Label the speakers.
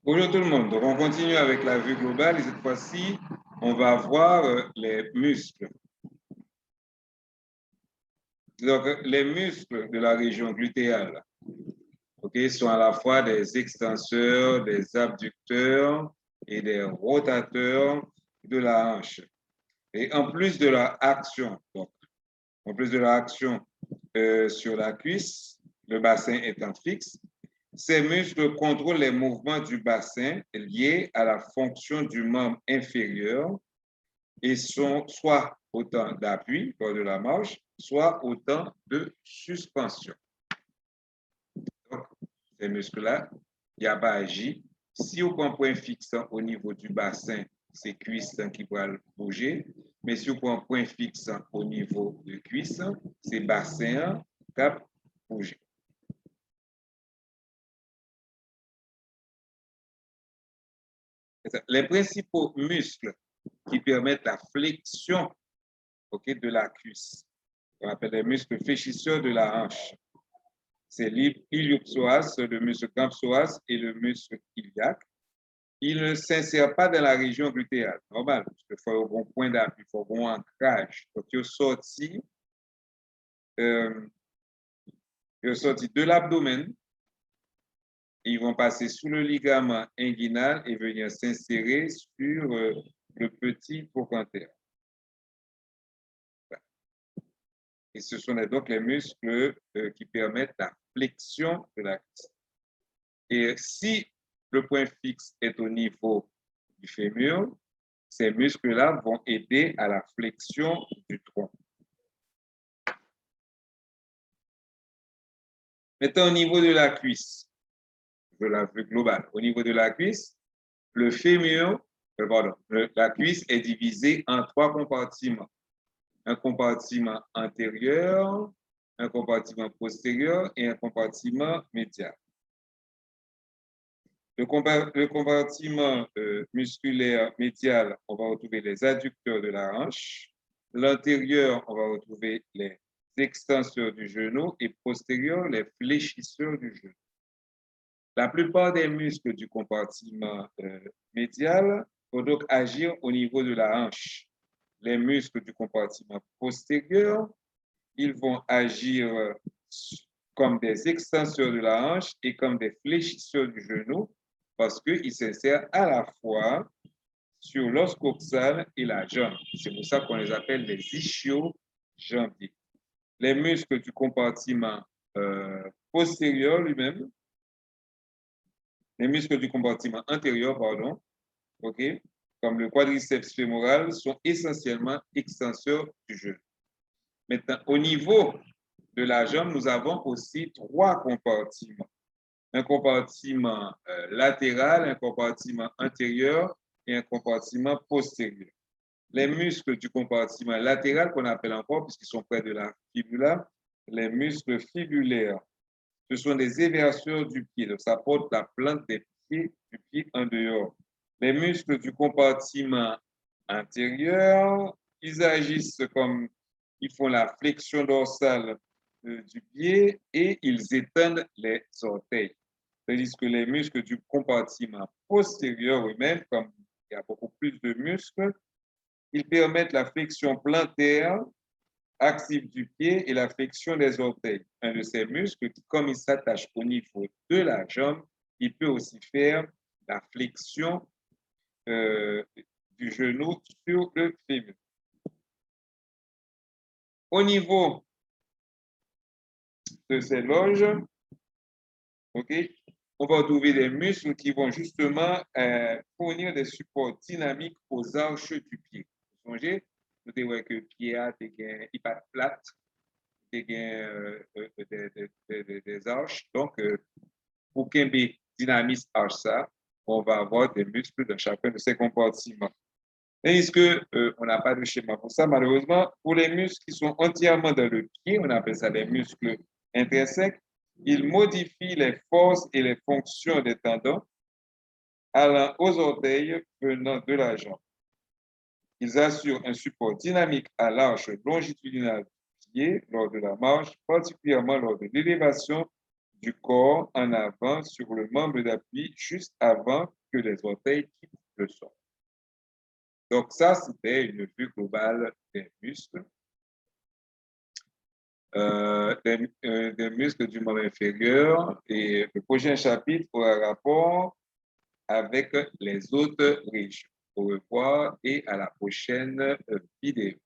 Speaker 1: Bonjour tout le monde. Donc, on continue avec la vue globale et cette fois-ci, on va voir les muscles. Donc, les muscles de la région glutéale sont à la fois des extenseurs, des abducteurs et des rotateurs de la hanche. Et en plus de leur action, sur la cuisse, le bassin étant fixe, ces muscles contrôlent les mouvements du bassin liés à la fonction du membre inférieur et sont soit autant d'appui lors de la marche, soit autant de suspension. Donc, ces muscles-là, il n'y a pas agi. Si on prend un point fixe au niveau du bassin, c'est cuisse qui va bouger. Mais si on prend un point fixe au niveau de cuisse, c'est bassin qui va bouger. Les principaux muscles qui permettent la flexion de la cuisse, on appelle les muscles fléchisseurs de la hanche. C'est l'iliopsoas, le muscle campsoas et le muscle iliaque. Il ne s'insère pas dans la région glutéale, normal, parce qu'il faut un bon point d'appui, il faut un bon ancrage. Donc, ils sont sortis de l'abdomen, ils vont passer sous le ligament inguinal et venir s'insérer sur le petit trochanter. Et ce sont donc les muscles qui permettent la flexion de la cuisse. Et si le point fixe est au niveau du fémur, ces muscles-là vont aider à la flexion du tronc. Maintenant, au niveau de la cuisse, de la vue globale, au niveau de la cuisse, le fémur, la cuisse est divisée en 3 compartiments. Un compartiment antérieur, un compartiment postérieur et un compartiment médial. Le compartiment musculaire médial, on va retrouver les adducteurs de la hanche. L'antérieur, on va retrouver les extenseurs du genou et postérieur, les fléchisseurs du genou. La plupart des muscles du compartiment médial vont donc agir au niveau de la hanche. Les muscles du compartiment postérieur, ils vont agir comme des extenseurs de la hanche et comme des fléchisseurs du genou parce qu'ils s'insèrent à la fois sur l'os coxal et la jambe. C'est pour ça qu'on les appelle les ischio-jambiers. Les muscles du compartiment postérieur lui-même, les muscles du compartiment antérieur, comme le quadriceps fémoral, sont essentiellement extenseurs du genou. Maintenant, au niveau de la jambe, nous avons aussi 3 compartiments. Un compartiment latéral, un compartiment antérieur et un compartiment postérieur. Les muscles du compartiment latéral, qu'on appelle encore, puisqu'ils sont près de la fibula, les muscles fibulaires. Ce sont des éverseurs du pied, donc ça porte la plante des pieds, du pied en dehors. Les muscles du compartiment antérieur, ils agissent comme, ils font la flexion dorsale du pied et ils étendent les orteils. Tandis que les muscles du compartiment postérieur eux-mêmes, comme il y a beaucoup plus de muscles, ils permettent la flexion plantaire active du pied et la flexion des orteils. Un de ces muscles qui, comme il s'attache au niveau de la jambe, il peut aussi faire la flexion du genou sur le fémur. Au niveau de ces loges, on va trouver des muscles qui vont justement fournir des supports dynamiques aux arches du pied. Vous songez, vous voyez que le pied a des plate, des arches. Donc, pour qu'il dynamise arche ça, on va avoir des muscles dans chacun de ces compartiments. Est-ce qu'on n'a pas de schéma pour ça, malheureusement? Pour les muscles qui sont entièrement dans le pied, on appelle ça des muscles intrinsèques. Ils modifient les forces et les fonctions des tendons allant aux orteils venant de la jambe. Ils assurent un support dynamique à l'arche longitudinale du pied lors de la marche, particulièrement lors de l'élévation du corps en avant sur le membre d'appui juste avant que les orteils quittent le sol. Donc ça, c'était une vue globale des muscles. Des muscles du membre inférieur, et le prochain chapitre aura rapport avec les autres régions. Au revoir et à la prochaine vidéo.